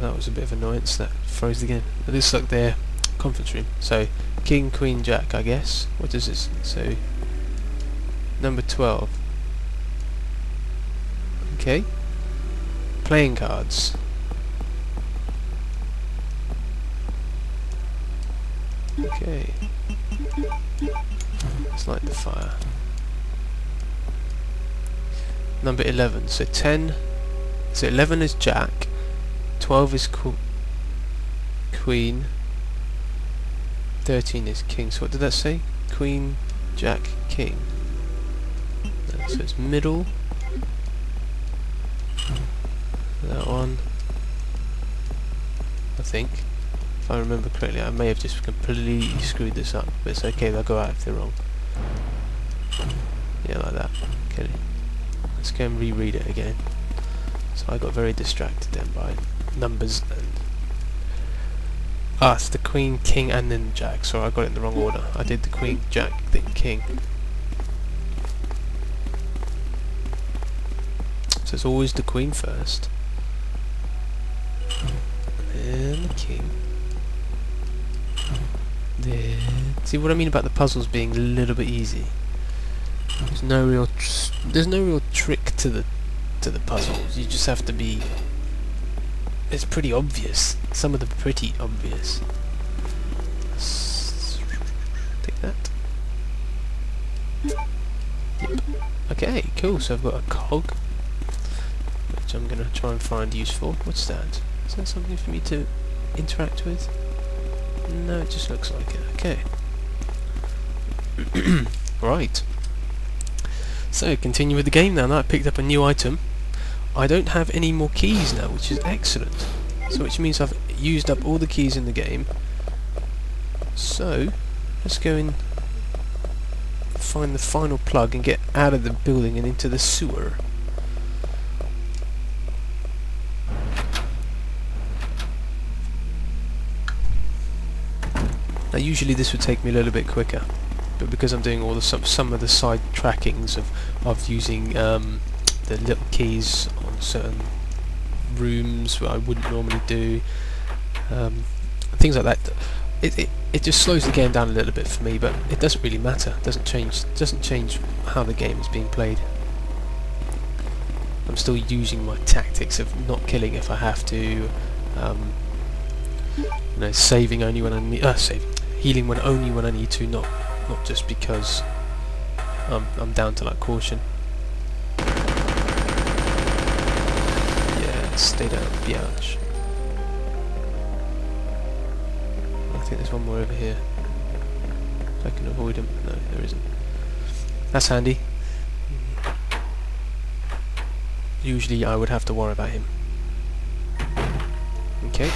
that was a bit of annoyance. That froze the game. It looks like their conference room. So King, Queen, Jack, I guess. What does this? So number 12. Okay. Playing cards. Okay. Let's light the fire. Number 11. So 10. So 11 is Jack. 12 is Queen. 13 is King. So what did that say? Queen, Jack, King. So it's middle. That one. I think. If I remember correctly, I may have just completely screwed this up, but it's okay, they'll go out if they're wrong. Yeah, like that. Okay. Let's go and reread it again. So I got very distracted then by numbers and... it's the Queen, King and then Jack. Sorry, I got it in the wrong order. I did the Queen, Jack, then King. So it's always the Queen first. Then the King. Then... See what I mean about the puzzles being a little bit easy? There's no real trick to the puzzles. You just have to be... It's pretty obvious. Some of them are pretty obvious. Take that. Yep. Okay, cool. So I've got a cog, which I'm going to try and find useful. What's that? Is that something for me to interact with? No, it just looks like it. Okay. Right. So, continue with the game now. Now I picked up a new item. I don't have any more keys now, which is excellent. So, which means I've used up all the keys in the game. So, let's go and find the final plug and get out of the building and into the sewer. Now usually this would take me a little bit quicker, but because I'm doing all the some of the side trackings of using the little keys on certain rooms where I wouldn't normally do, things like that, it just slows the game down a little bit for me. But it doesn't really matter. It doesn't change how the game is being played. I'm still using my tactics of not killing if I have to, you know, saving only when I need, healing only when I need to, not just because I'm down to like caution. Yeah, stay down, biatch. I think there's one more over here. If I can avoid him. No, there isn't. That's handy. Usually I would have to worry about him. Okay.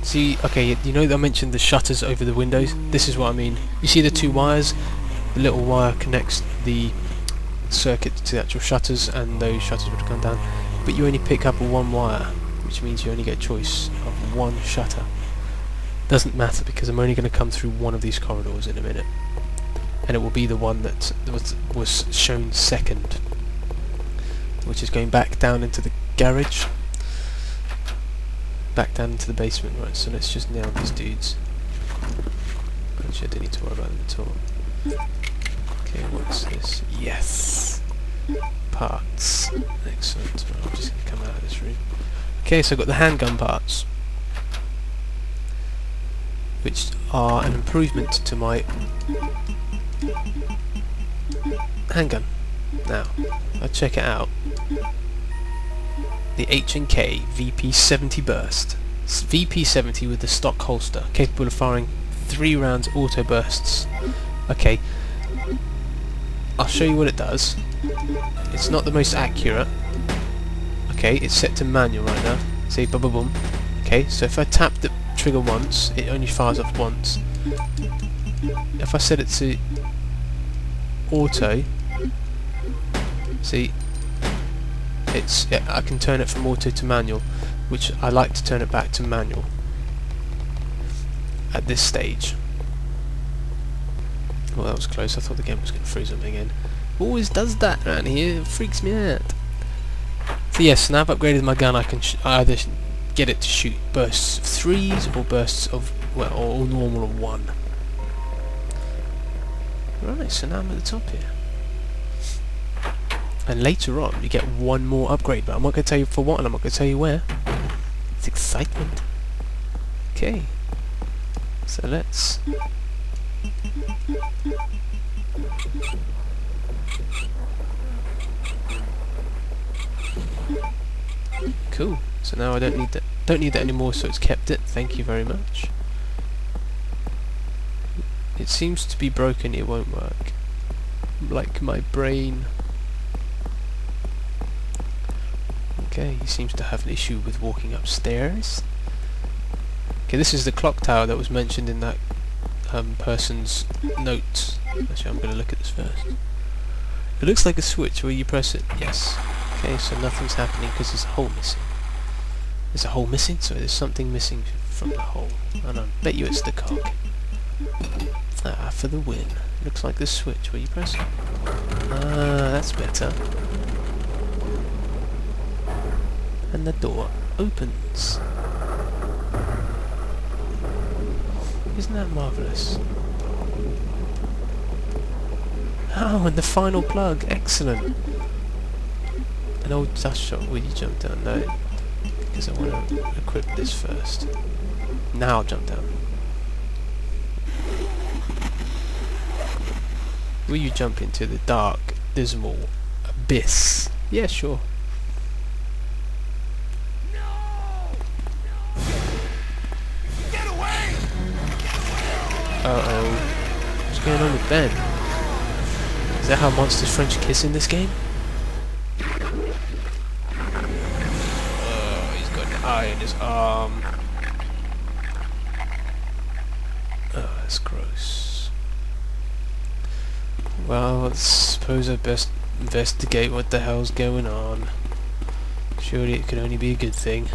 See, okay, you know that I mentioned the shutters over the windows? This is what I mean. You see the two wires? The little wire connects the circuit to the actual shutters, and those shutters would come down. But you only pick up one wire, which means you only get a choice of one shutter. Doesn't matter, because I'm only going to come through one of these corridors in a minute. And it will be the one that was shown second, which is going back down into the garage. Back down into the basement. Right, so let's just nail these dudes. Actually, I don't need to worry about them at all. Okay, what's this? Yes! Parts. Excellent. Right, I'm just going to come out of this room. Okay, so I've got the handgun parts, which are an improvement to my handgun. Now, I'll check it out. The H&K VP70 burst. It's VP70 with the stock holster, capable of firing 3 rounds auto bursts. Okay, I'll show you what it does. It's not the most accurate. Okay, it's set to manual right now. See, boom, boom, boom. Okay, so if I tap the trigger once, it only fires off once. If I set it to auto, see, I can turn it from auto to manual, which I like to turn it back to manual at this stage. Well, that was close. I thought the game was going to freeze on me again. Always does that around here. It freaks me out. So yes, now I've upgraded my gun. I can either get it to shoot bursts of 3s or bursts of, well, or normal of 1. Right, so now I'm at the top here. And later on you get one more upgrade, but I'm not going to tell you for what and I'm not going to tell you where. It's excitement. Okay, so let's... Cool. So now I don't need that. Don't need that anymore. So it's kept it. Thank you very much. It seems to be broken. It won't work. Like my brain. Okay. He seems to have an issue with walking upstairs. Okay. This is the clock tower that was mentioned in that person's notes. Actually, I'm going to look at this first. It looks like a switch where you press it. Yes. Okay, so nothing's happening because there's a hole missing. There's a hole missing? So there's something missing from the hole. And I bet you it's the cog. Ah, for the win. Looks like the switch where you press it. Ah, that's better. And the door opens. Isn't that marvellous? Oh, and the final plug. Excellent. An old dust shot. Will you jump down? No, because I want to equip this first. Now I'll jump down. Will you jump into the dark, dismal abyss? Yeah, sure. Get away! Uh-oh. What's going on with Ben? Is that how monsters French kiss in this game? He's got an eye in his arm. Oh, that's gross. Well, I suppose I best investigate what the hell's going on. Surely it can only be a good thing.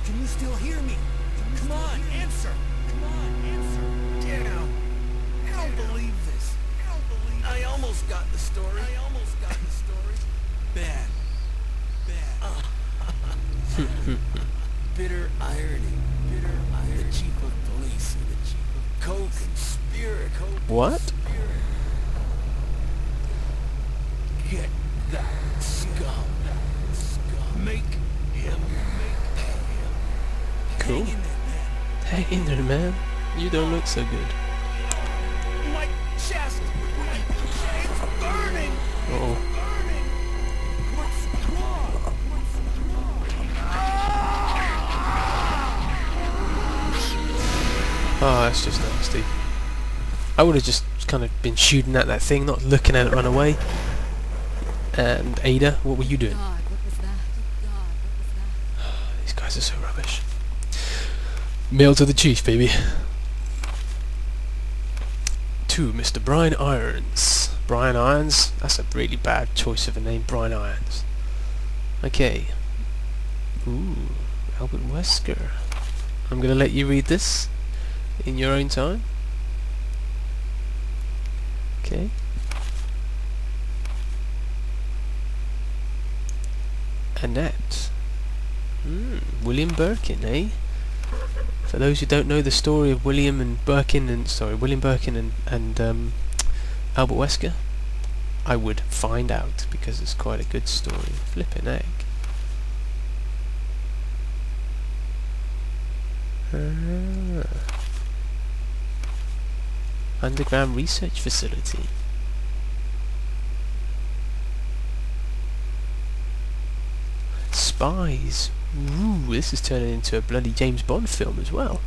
Can you still hear me? Come on, answer! Come on, answer! Damn! I don't believe this. I don't believe this. I almost got the story. I almost got the story. Bad. Bitter irony. Bitter irony. The chief of police and the chief of co-conspirator. What? Get that scum. Make him pay him. Cool. Hang in there, man. Hang in there, man. You don't look so good. My chest! It's burning! Uh-oh. Burning! What's wrong? What's wrong? Oh, that's just nasty. I would have just kind of been shooting at that thing, not looking at it run away. And Ada, what were you doing? God, what was that? God, what was that? These guys are so rubbish. Mail to the chief, baby. To Mr. Brian Irons. Brian Irons? That's a really bad choice of a name, Brian Irons. Okay. Ooh, Albert Wesker. I'm gonna let you read this in your own time. Okay. Annette. William Birkin, eh? For those who don't know the story of William Birkin and Albert Wesker, I would find out because it's quite a good story. Flippin' egg. Underground research facility. Spies. Ooh, this is turning into a bloody James Bond film as well.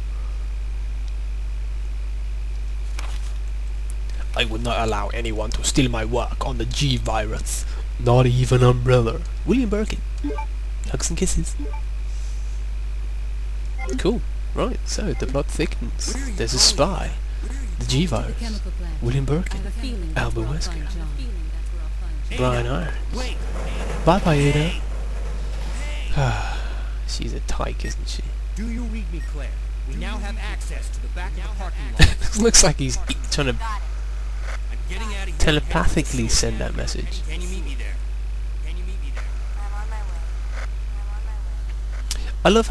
I will not allow anyone to steal my work on the G-Virus. Not even Umbrella. William Birkin. Hugs and kisses. Cool. Right, so the plot thickens. There's a spy. The G-Virus. William Birkin. Albert Wesker. Brian Irons. Bye-bye, Ada. She's a tyke, isn't she? Do you read me, Claire? We now have access to the back of the parking lot. Looks like he's trying to I'm getting out of here. telepathically send that message. Can you meet me there? Can you meet me there? I'm on my way. I'm on my way. I love how